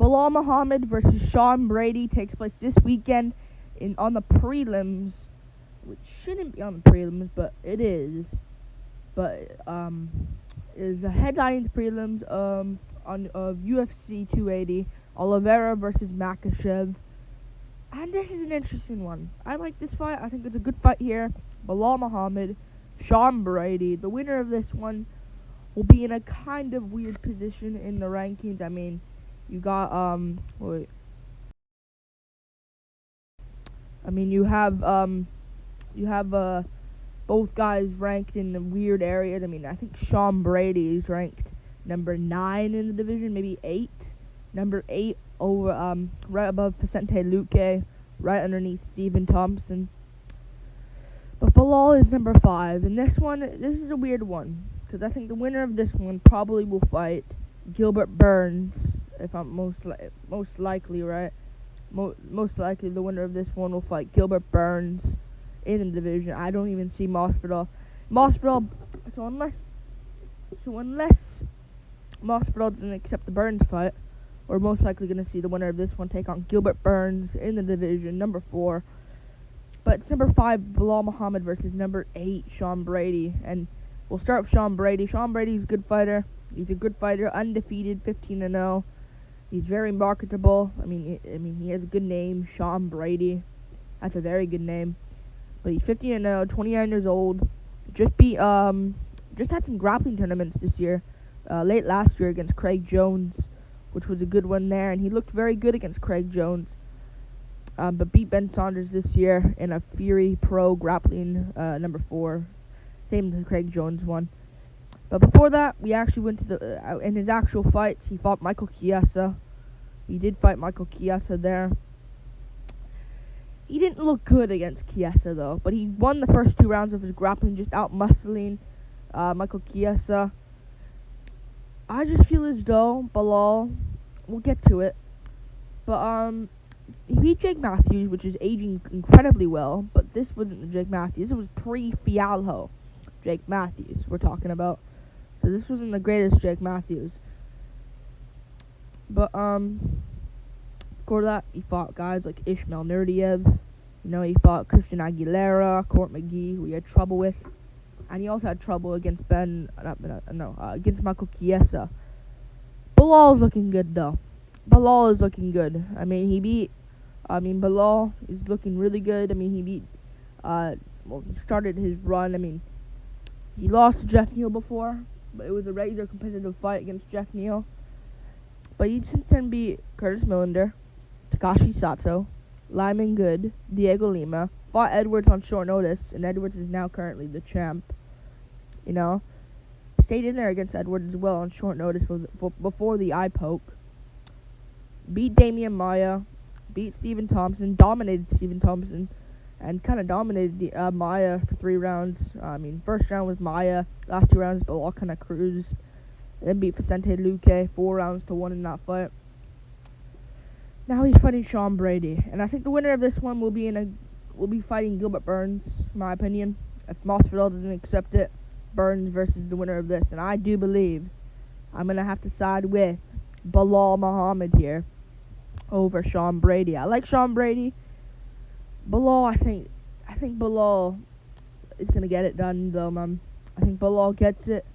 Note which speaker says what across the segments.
Speaker 1: Belal Muhammed versus Sean Brady takes place this weekend on the prelims, which shouldn't be on the prelims, but it is. But is headlining the prelims on UFC 280, Oliveira versus Makachev. And this is an interesting one. I like this fight. I think it's a good fight here. Belal Muhammad, Sean Brady. The winner of this one will be in a kind of weird position in the rankings. I mean, you got you have both guys ranked in the weird areas. I mean, I think Sean Brady is ranked number 9 in the division, maybe 8. Number 8 over right above Vicente Luque, right underneath Stephen Thompson. But Belal is number 5, and this is a weird one because I think the winner of this one probably will fight Gilbert Burns, if I'm most likely right. Most likely the winner of this one will fight Gilbert Burns in the division. I don't even see Masvidal. So unless Masvidal doesn't accept the Burns fight, we're most likely going to see the winner of this one take on Gilbert Burns in the division, number 4. But it's number 5, Belal Muhammad versus number 8, Sean Brady. And we'll start with Sean Brady. Sean Brady's a good fighter. He's a good fighter, undefeated, 15-0. He's very marketable. I mean, he has a good name, Sean Brady. That's a very good name. But he's 15-0, 29 years old. Just had some grappling tournaments this year. Late last year against Craig Jones, which was a good one there, and he looked very good against Craig Jones. But beat Ben Saunders this year in a Fury Pro grappling number 4. Same as the Craig Jones one. But before that, we actually went to the in his actual fights, he fought Michael Chiesa. He did fight Michael Chiesa there. He didn't look good against Chiesa though, but he won the first 2 rounds of his grappling, just out-muscling Michael Chiesa. I just feel as though Belal, we'll get to it, but he beat Jake Matthews, which is aging incredibly well, but this wasn't the Jake Matthews. This was pre-Fialho Jake Matthews we're talking about. So this wasn't the greatest Jake Matthews. But before that, he fought guys like Ishmael Nurdiev. He fought Christian Aguilera, Court McGee, who he had trouble with. And he also had trouble against against Michael Chiesa. Belal's looking good though. Belal is looking good. I mean, Belal is looking really good. I mean, he beat, he started his run. I mean, he lost to Jeff Neal before, but it was a regular competitive fight against Jeff Neal. But he since then beat Curtis Millender, Takashi Sato, Lyman Good, Diego Lima, fought Edwards on short notice, and Edwards is now currently the champ. Stayed in there against Edwards as well on short notice before the eye poke. Beat Damian Maia, beat Stephen Thompson, dominated Stephen Thompson, and kind of dominated Maia for 3 rounds. First round was Maia, last 2 rounds Belal kind of cruised. Then beat Vicente Luque 4-1 in that fight. Now he's fighting Sean Brady, and I think the winner of this one will be fighting Gilbert Burns, in my opinion. If Masvidal doesn't accept it, Burns versus the winner of this, and I do believe I'm gonna have to side with Belal Muhammad here over Sean Brady. I like Sean Brady. Belal, I think Belal is gonna get it done though, man. I think Belal gets it.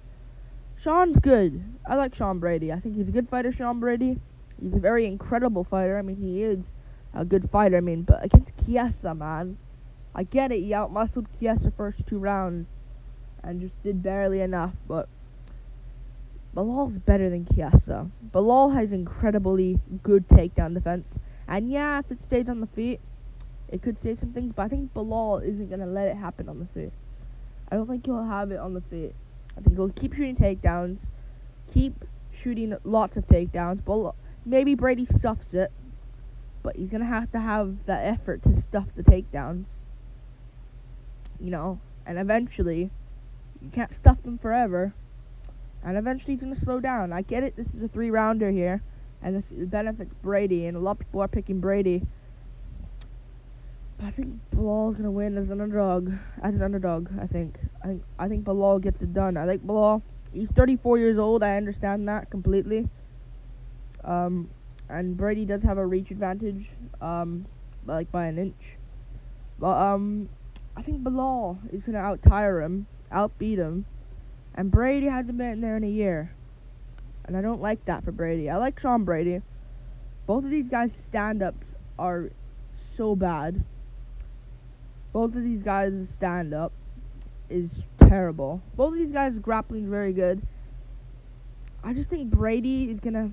Speaker 1: Sean's good. I like Sean Brady. I think he's a good fighter, Sean Brady. He's a very incredible fighter. I mean, he is a good fighter. I mean, but against Chiesa, man, I get it. He outmuscled Chiesa first 2 rounds and just did barely enough. But Belal's better than Chiesa. Belal has incredibly good takedown defense. And yeah, if it stays on the feet, it could say some things. But I think Belal isn't going to let it happen on the feet. I don't think he'll have it on the feet. I think he'll keep shooting takedowns. Keep shooting lots of takedowns. Maybe Brady stuffs it. But he's going to have that effort to stuff the takedowns. And eventually, you can't stuff them forever. And eventually he's going to slow down. I get it, this is a 3-rounder here. And this benefits Brady. And a lot of people are picking Brady. But I think Belal's going to win as an underdog. I think Belal gets it done. I think Belal, he's 34 years old. I understand that completely. and Brady does have a reach advantage, like by an inch. But I think Belal is gonna out-tire him, outbeat him, and Brady hasn't been in there in a year, and I don't like that for Brady. I like Sean Brady. Both of these guys' stand-ups are so bad. Both of these guys' stand-up is terrible. Both of these guys' grappling is very good. I just think Brady is gonna.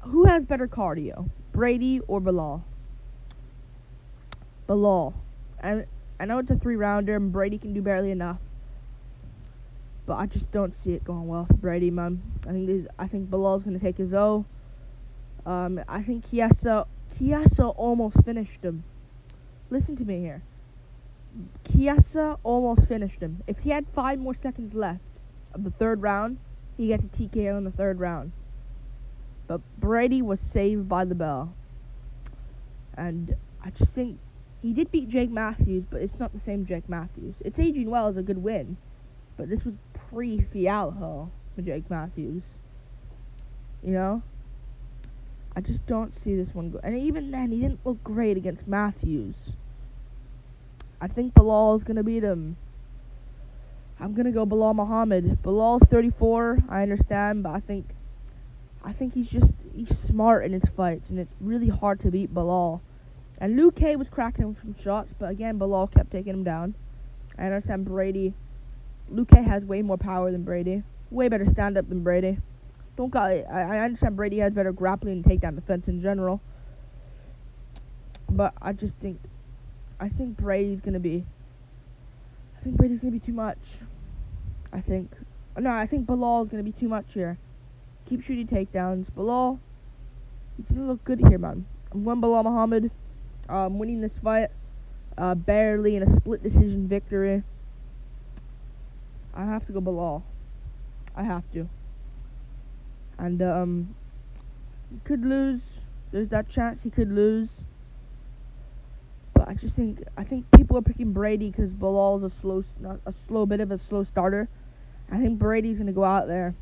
Speaker 1: Who has better cardio, Brady or Belal? Belal. And I know it's a 3-rounder, and Brady can do barely enough, but I just don't see it going well for Brady, man. I think Belal's gonna take his O. I think Chiesa almost finished him. Listen to me here. Chiesa almost finished him. If he had 5 more seconds left of the 3rd round, he gets a TKO in the 3rd round. But Brady was saved by the bell. And I just think he did beat Jake Matthews, but it's not the same Jake Matthews. It's aging well as a good win, but this was pre-Fialho for Jake Matthews. You know? I just don't see this one go. And even then, he didn't look great against Matthews. I think Belal is going to beat him. I'm going to go Belal Muhammed. Belal's 34, I understand, but I think he's smart in his fights, and it's really hard to beat Belal. And Luke K was cracking him some shots, but again, Belal kept taking him down. I understand Brady. Luke K has way more power than Brady. Way better stand-up than Brady. I understand Brady has better grappling and takedown defense in general. But I think Brady's gonna be too much. I think Belal's gonna be too much here. Keep shooting takedowns. Belal, he's gonna look good here, man. I'm going Belal Muhammad. Winning this fight, barely in a split decision victory. I have to go Belal. I have to. And he could lose. There's that chance he could lose. But I think people are picking Brady because Belal's a slow starter. I think Brady's gonna go out there.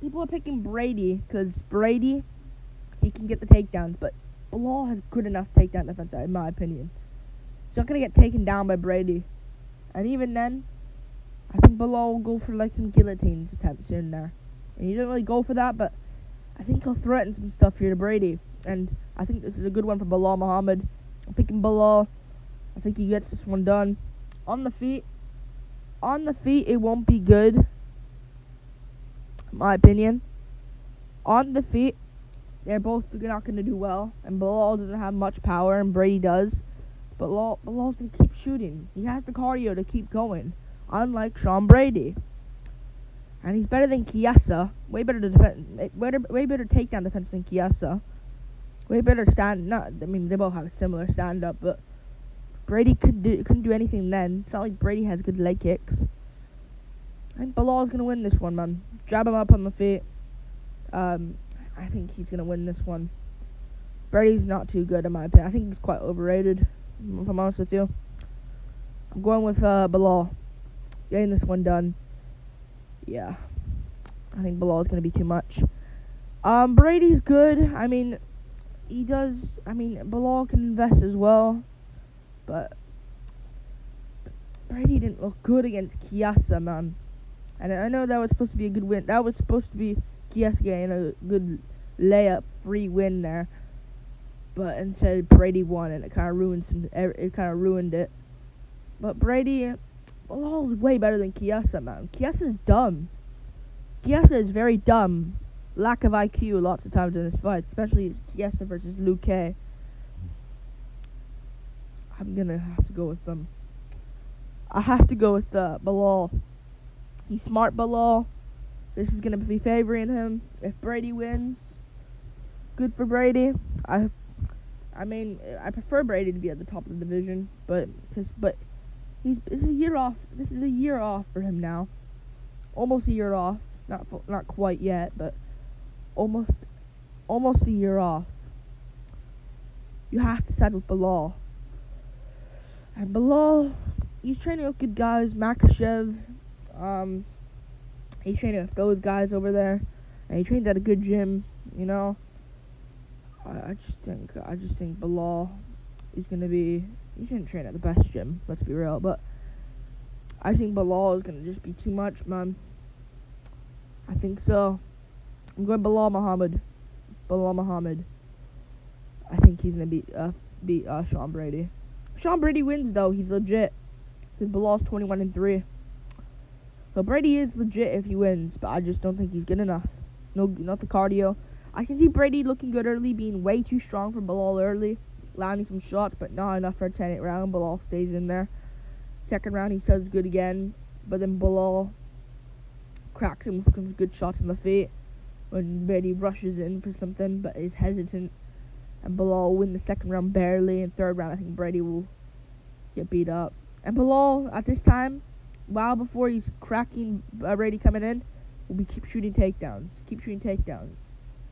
Speaker 1: People are picking Brady because Brady, he can get the takedowns, but Belal has good enough takedown defense, in my opinion. He's not going to get taken down by Brady. And even then, I think Belal will go for like some guillotines attempts here and there. And he didn't really go for that, but I think he'll threaten some stuff here to Brady. And I think this is a good one for Belal Muhammad. I'm picking Belal. I think he gets this one done. On the feet, it won't be good, in my opinion. On the feet, they're both not going to do well. And Belal doesn't have much power, and Brady does. But Belal's going to keep shooting. He has the cardio to keep going, unlike Sean Brady. And he's better than Chiesa. Way better takedown defense than Chiesa. Way better they both have a similar stand-up, but Brady couldn't do anything then. It's not like Brady has good leg kicks. I think Belal's going to win this one, man. Jab him up on the feet. I think he's going to win this one. Brady's not too good, in my opinion. I think he's quite overrated, if I'm honest with you. I'm going with Belal. Getting this one done. Yeah. I think Belal is going to be too much. Brady's good. Belal can invest as well. But Brady didn't look good against Chiesa, man. And I know that was supposed to be a good win. That was supposed to be Chiesa getting a good layup, free win there. But instead, Brady won, and it kind of ruined it. But Belal's way better than Chiesa, man. Chiesa's dumb. Chiesa is very dumb. Lack of IQ lots of times in this fight, especially Chiesa versus Luke K. I'm gonna have to go with them. I have to go with Belal. He's smart, Belal. This is gonna be favoring him. If Brady wins, good for Brady. I prefer Brady to be at the top of the division, but it's a year off. This is a year off for him now. Almost a year off. Not quite yet, but almost a year off. You have to side with Belal. And Belal, he's training with good guys. Makachev, he's training with those guys over there. and he trains at a good gym. You know, I just think Belal is gonna be. He shouldn't train at the best gym. Let's be real, but I think Belal is gonna just be too much, man. I think so. I'm going Belal Muhammed. Belal Muhammed. I think he's gonna beat Sean Brady. Sean Brady wins though. He's legit. Because Belal's 21-3. So Brady is legit if he wins, but I just don't think he's good enough. No, not the cardio. I can see Brady looking good early, being way too strong for Belal early, landing some shots, but not enough for a 10-8 round. Belal stays in there. Second round, he does good again, but then Belal cracks him with some good shots in the feet when Brady rushes in for something, but is hesitant. And Belal will win the second round barely. And third round, I think Brady will get beat up. And Belal, at this time, while before he's cracking Brady coming in, will be keep shooting takedowns.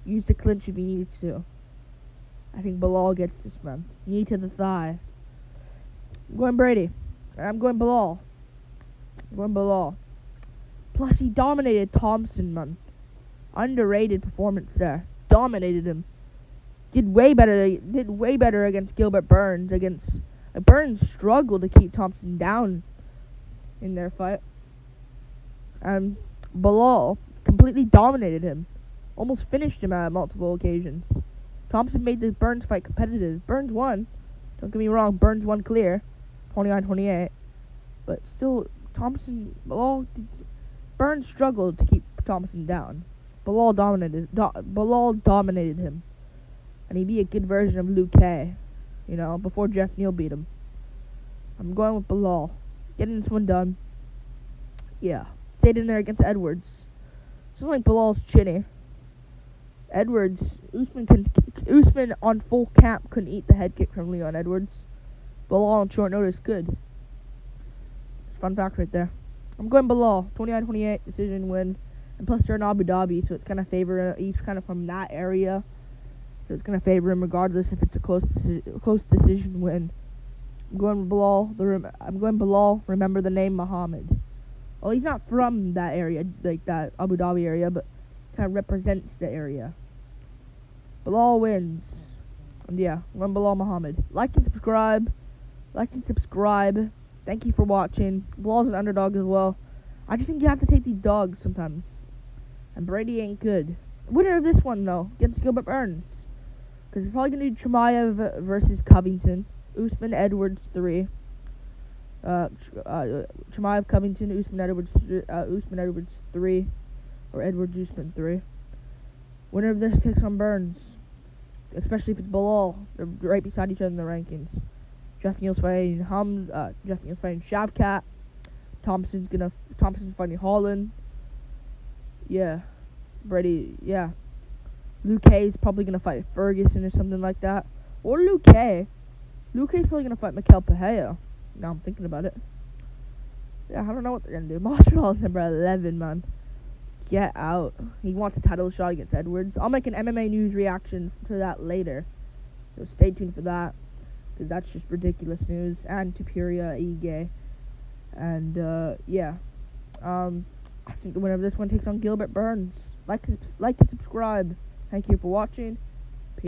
Speaker 1: Use the clinch if he needs to. I think Belal gets this, man. Knee to the thigh. I'm going Brady. I'm going Belal. Plus, he dominated Thompson, man. Underrated performance there. Dominated him. Did way better against Gilbert Burns. Burns struggled to keep Thompson down in their fight. And Belal completely dominated him. Almost finished him at multiple occasions. Thompson made the Burns fight competitive. Burns won. Don't get me wrong, Burns won clear. 29-28. But still, Burns struggled to keep Thompson down. Belal dominated him. And he'd be a good version of Luke K. You know, before Jeff Neal beat him. I'm going with Belal. Getting this one done. Yeah. Stayed in there against Edwards. It's not like Belal's chinny. Usman on full camp couldn't eat the head kick from Leon Edwards. Belal on short notice, good. Fun fact right there. I'm going Belal. 29-28 decision win. And plus they're in Abu Dhabi, so it's going to favor. He's kind of from that area. So it's going to favor him regardless if it's a close decision win. I'm going Belal. Remember the name Muhammad. Well, he's not from that area, like that Abu Dhabi area, but kind of represents the area. Belal wins. And yeah, I'm going Belal Muhammad. Like and subscribe. Thank you for watching. Belal's an underdog as well. I just think you have to take these dogs sometimes. And Brady ain't good. Winner of this one, though, against Gilbert Burns. Because he's probably going to do Chimaev versus Covington. Usman, Edwards, 3. Chimaev, Covington, Usman, Edwards, 3. Or Edwards, Usman, 3. Winner of this takes on Burns. Especially if it's Belal. They're right beside each other in the rankings. Jeff Neal's fighting Shavkat. Thompson's fighting Holland. Yeah. Brady, yeah. Luke K is probably going to fight Ferguson or something like that. Or Luke K. Luke K is probably going to fight Mikel Pereira. Now I'm thinking about it. Yeah, I don't know what they're going to do. Masvidal's number 11, man. Get out. He wants a title shot against Edwards. I'll make an MMA news reaction to that later. So stay tuned for that. Because that's just ridiculous news. And Tupuria Ige. And, yeah. I think the winner of this one takes on Gilbert Burns. Like and subscribe. Thank you for watching.